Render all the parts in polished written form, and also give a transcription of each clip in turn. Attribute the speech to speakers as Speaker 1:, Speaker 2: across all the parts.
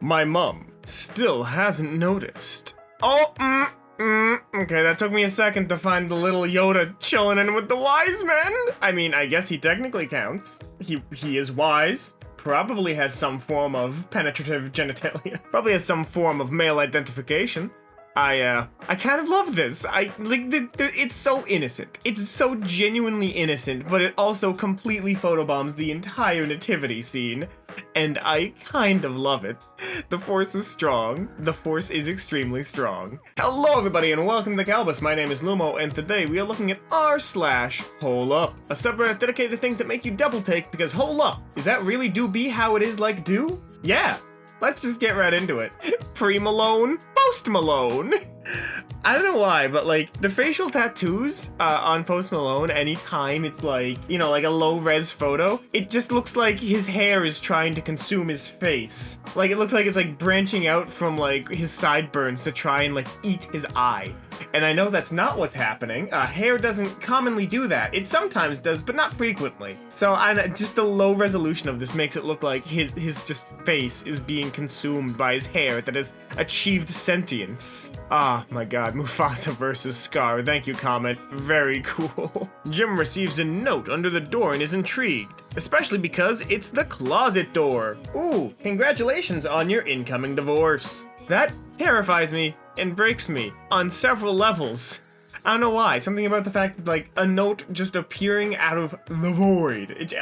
Speaker 1: My mum still hasn't noticed. Oh, okay, that took me a second to find the little Yoda chilling in with the wise men. I mean, I guess he technically counts. He is wise. Probably has some form of penetrative genitalia. Probably has some form of male identification. I kind of love this. It's so innocent. It's so genuinely innocent, but it also completely photobombs the entire nativity scene. And I kind of love it. The Force is strong. The Force is extremely strong. Hello everybody and welcome to Kalbus. My name is Lumo and today we are looking at r/HolUp, a subreddit dedicated to things that make you double take because HolUp, is that really do be how it is like do? Yeah. Let's just get right into it. Pre-Malone, Post Malone. I don't know why, but like the facial tattoos on Post Malone, anytime it's like, you know, like a low-res photo, it just looks like his hair is trying to consume his face. Like it looks like it's like branching out from like his sideburns to try and like eat his eye. And I know that's not what's happening. Hair doesn't commonly do that. It sometimes does, but not frequently. So just the low resolution of this makes it look like his just face is being consumed by his hair that has achieved sentience. Ah, my god, Mufasa versus Scar. Thank you, comment. Very cool. Jim receives a note under the door and is intrigued, especially because it's the closet door. Ooh, congratulations on your incoming divorce. That terrifies me and breaks me on several levels. I don't know why. Something about the fact that like a note just appearing out of the void.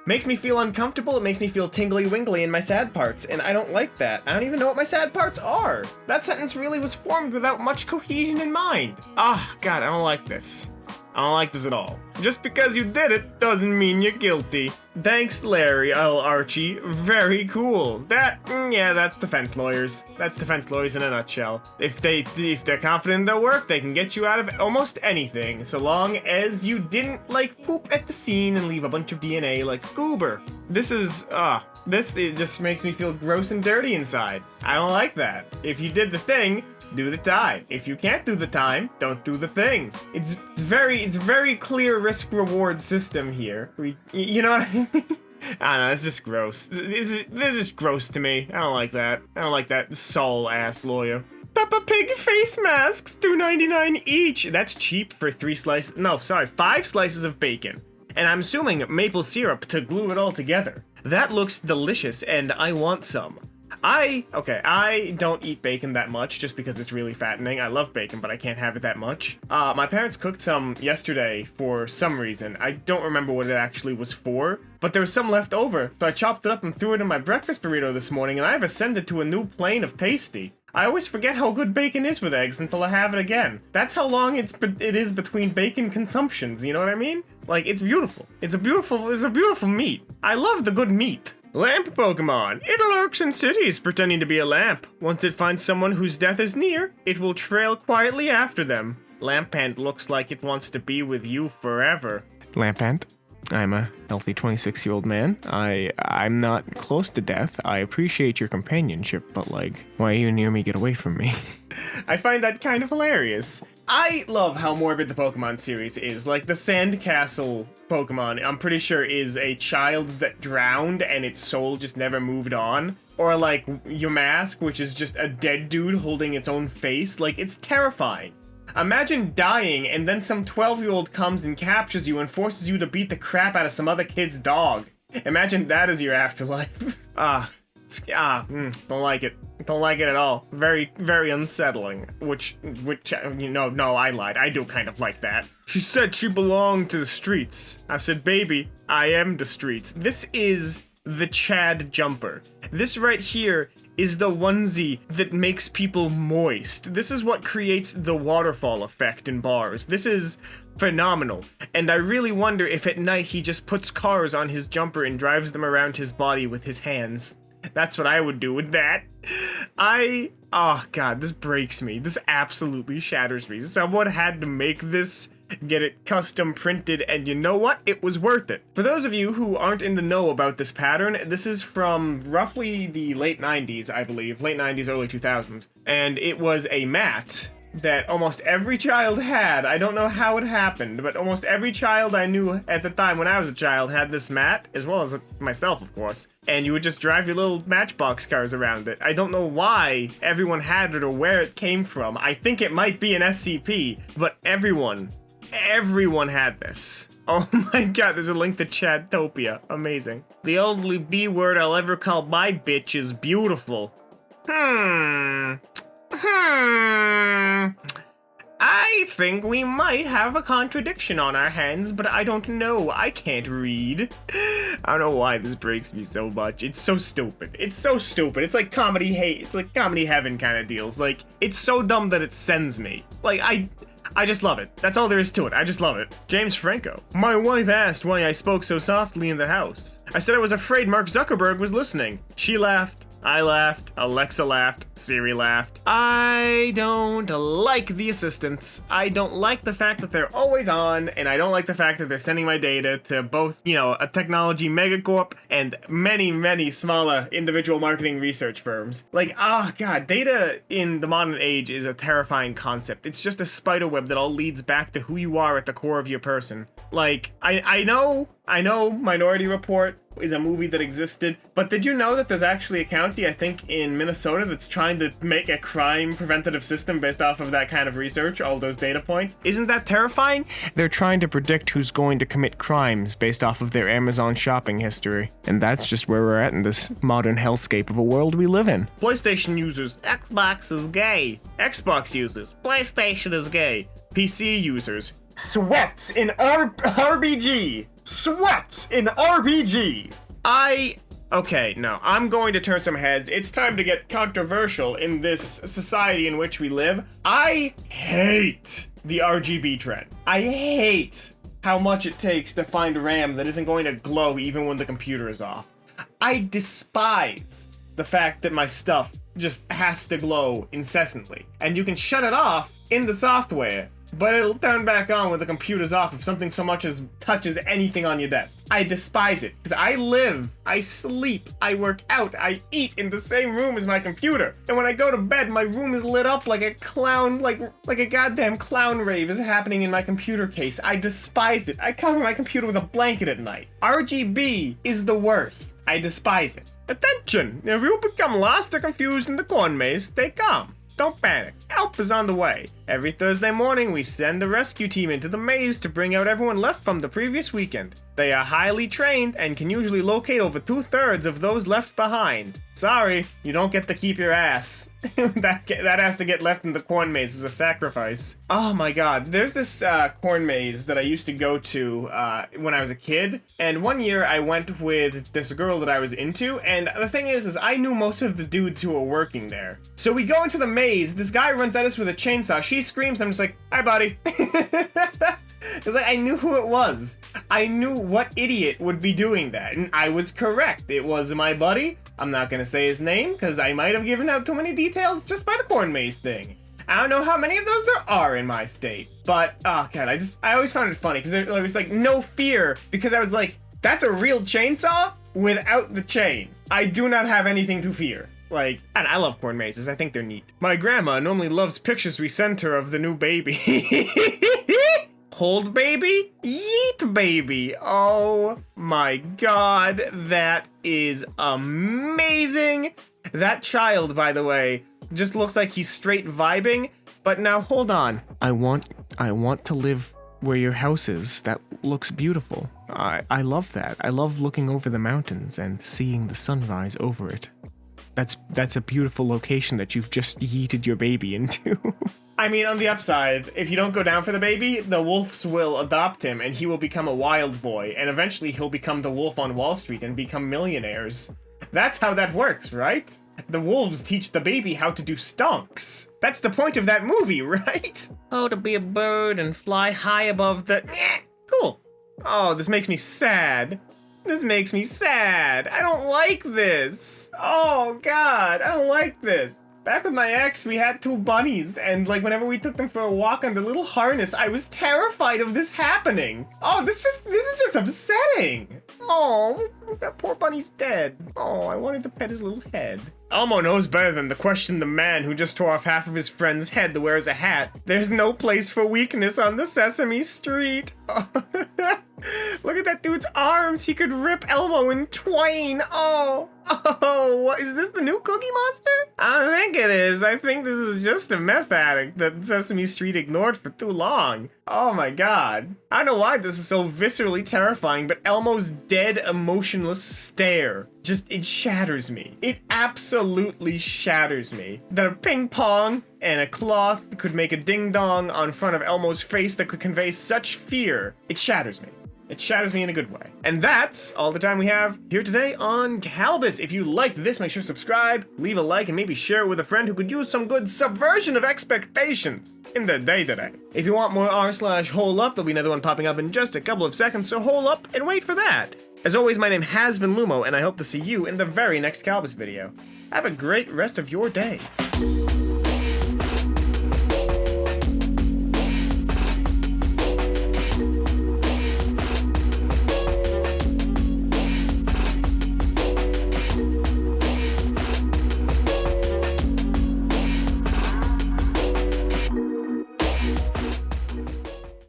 Speaker 1: Makes me feel uncomfortable. It makes me feel tingly winkly in my sad parts, and I don't like that. I don't even know what my sad parts are. That sentence really was formed without much cohesion in mind. Ah, God, I don't like this. I don't like this at all. Just because you did it doesn't mean you're guilty. Thanks, Larry L. Archie. Very cool. Yeah, that's defense lawyers. That's defense lawyers in a nutshell. If they're confident in their work, they can get you out of almost anything, so long as you didn't, like, poop at the scene and leave a bunch of DNA like Goober. This just makes me feel gross and dirty inside. I don't like that. If you did the thing, do the time. If you can't do the time, don't do the thing. It's very clear risk-reward system here. You know what I mean? I don't know, it's just gross. This is gross to me. I don't like that. I don't like that Saul-ass lawyer. Peppa Pig face masks, $2.99 each. That's cheap for 5 slices of bacon. And I'm assuming maple syrup to glue it all together. That looks delicious, and I want some. I don't eat bacon that much just because it's really fattening. I love bacon, but I can't have it that much. My parents cooked some yesterday for some reason. I don't remember what it actually was for, but there was some left over, so I chopped it up and threw it in my breakfast burrito this morning, and I've ascended to a new plane of tasty. I always forget how good bacon is with eggs until I have it again. That's how long it is between bacon consumptions, you know what I mean? Like, it's beautiful. It's a beautiful meat. I love the good meat. Lamp Pokemon. It lurks in cities pretending to be a lamp. Once it finds someone whose death is near, it will trail quietly after them. Lampant looks like it wants to be with you forever. Lampant, I'm a healthy 26-year-old man. I'm not close to death. I appreciate your companionship, but like, why are you near me? Get away from me. I find that kind of hilarious. I love how morbid the Pokemon series is. Like, the Sandcastle Pokemon, I'm pretty sure is a child that drowned and its soul just never moved on. Or like, Yamask, which is just a dead dude holding its own face. Like, it's terrifying. Imagine dying and then some 12-year-old comes and captures you and forces you to beat the crap out of some other kid's dog. Imagine that as your afterlife. Don't like it. Don't like it at all. Very, very unsettling. Which, no, I lied. I do kind of like that. She said she belonged to the streets. I said, baby, I am the streets. This is the Chad jumper. This right here is the onesie that makes people moist. This is what creates the waterfall effect in bars. This is phenomenal. And I really wonder if at night he just puts cars on his jumper and drives them around his body with his hands. That's what I would do with that. Oh god, this breaks me. This absolutely shatters me. Someone had to make this, get it custom printed, and you know what? It was worth it. For those of you who aren't in the know about this pattern, this is from roughly the late 90s, I believe. Late 90s, early 2000s. And it was a mat that almost every child had. I don't know how it happened, but almost every child I knew at the time when I was a child had this mat, as well as myself, of course. And you would just drive your little Matchbox cars around it. I don't know why everyone had it or where it came from. I think it might be an SCP, but everyone had this. Oh my god, there's a link to Chadtopia. Amazing. The only B word I'll ever call my bitch is beautiful. I think we might have a contradiction on our hands, but I don't know. I can't read. I don't know why this breaks me so much. It's so stupid. It's so stupid. It's like comedy hate. It's like comedy heaven kind of deals. Like, it's so dumb that it sends me. Like, I just love it. That's all there is to it. I just love it. James Franco. My wife asked why I spoke so softly in the house. I said I was afraid Mark Zuckerberg was listening. She laughed. I laughed, Alexa laughed, Siri laughed. I don't like the assistants. I don't like the fact that they're always on, and I don't like the fact that they're sending my data to both, a technology megacorp and many, many smaller individual marketing research firms. Like, god, data in the modern age is a terrifying concept. It's just a spider web that all leads back to who you are at the core of your person. Like, I know Minority Report is a movie that existed, but did you know that there's actually a county, I think in Minnesota, that's trying to make a crime preventative system based off of that kind of research, all those data points? Isn't that terrifying? They're trying to predict who's going to commit crimes based off of their Amazon shopping history. And that's just where we're at in this modern hellscape of a world we live in. PlayStation users, Xbox is gay. Xbox users, PlayStation is gay. PC users, sweats in RBG. Sweats in RBG. Okay, no, I'm going to turn some heads. It's time to get controversial in this society in which we live. I hate the RGB trend. I hate how much it takes to find RAM that isn't going to glow even when the computer is off. I despise the fact that my stuff just has to glow incessantly. And you can shut it off in the software, but it'll turn back on when the computer's off if something so much as touches anything on your desk. I despise it, because I live, I sleep, I work out, I eat in the same room as my computer. And when I go to bed, my room is lit up like a clown, like a goddamn clown rave is happening in my computer case. I despise it. I cover my computer with a blanket at night. RGB is the worst. I despise it. Attention! If you become lost or confused in the corn maze, stay calm. Don't panic. Help is on the way. Every Thursday morning, we send a rescue team into the maze to bring out everyone left from the previous weekend. They are highly trained and can usually locate over 2/3 of those left behind. Sorry, you don't get to keep your ass. that has to get left in the corn maze as a sacrifice. Oh my god, there's this corn maze that I used to go to when I was a kid, and one year I went with this girl that I was into, and the thing is I knew most of the dudes who were working there. So we go into the maze, this guy runs at us with a chainsaw, she screams, I'm just like, hi buddy. It's like, I knew who it was. I knew what idiot would be doing that, and I was correct. It was my buddy. I'm not gonna say his name, because I might have given out too many details just by the corn maze thing. I don't know how many of those there are in my state, but, oh god, I always found it funny, because there was, like, no fear, because I was like, that's a real chainsaw without the chain. I do not have anything to fear. Like, and I love corn mazes, I think they're neat. My grandma normally loves pictures we sent her of the new baby. Hold baby? Yeet baby. Oh my god, that is amazing. That child, by the way, just looks like he's straight vibing, but now hold on. I want to live where your house is. That looks beautiful. I love that. I love looking over the mountains and seeing the sunrise over it. That's a beautiful location that you've just yeeted your baby into. I mean, on the upside, if you don't go down for the baby, the wolves will adopt him and he will become a wild boy, and eventually he'll become the wolf on Wall Street and become millionaires. That's how that works, right? The wolves teach the baby how to do stonks. That's the point of that movie, right? Oh, to be a bird and fly high above the... Cool. Oh, this makes me sad. This makes me sad. I don't like this. Oh, God, I don't like this. Back with my ex, we had 2 bunnies, and like whenever we took them for a walk on the little harness, I was terrified of this happening. Oh, this is just upsetting. Oh, that poor bunny's dead. Oh, I wanted to pet his little head. Elmo knows better than to question the man who just tore off half of his friend's head to wear as a hat. There's no place for weakness on the Sesame Street. Look at that dude's arms. He could rip Elmo in twain. Oh, what is this, the new Cookie Monster? I don't think it is. I think this is just a meth addict that Sesame Street ignored for too long. Oh my god. I don't know why this is so viscerally terrifying, but Elmo's dead, emotionless stare it shatters me. It absolutely shatters me. That a ping pong and a cloth could make a ding-dong on front of Elmo's face that could convey such fear. It shatters me. It shatters me in a good way. And that's all the time we have here today on Kalbus. If you liked this, make sure to subscribe, leave a like, and maybe share it with a friend who could use some good subversion of expectations in the day today. If you want more r/HolUp, there'll be another one popping up in just a couple of seconds, so hole up and wait for that. As always, my name has been Lumo, and I hope to see you in the very next Kalbus video. Have a great rest of your day.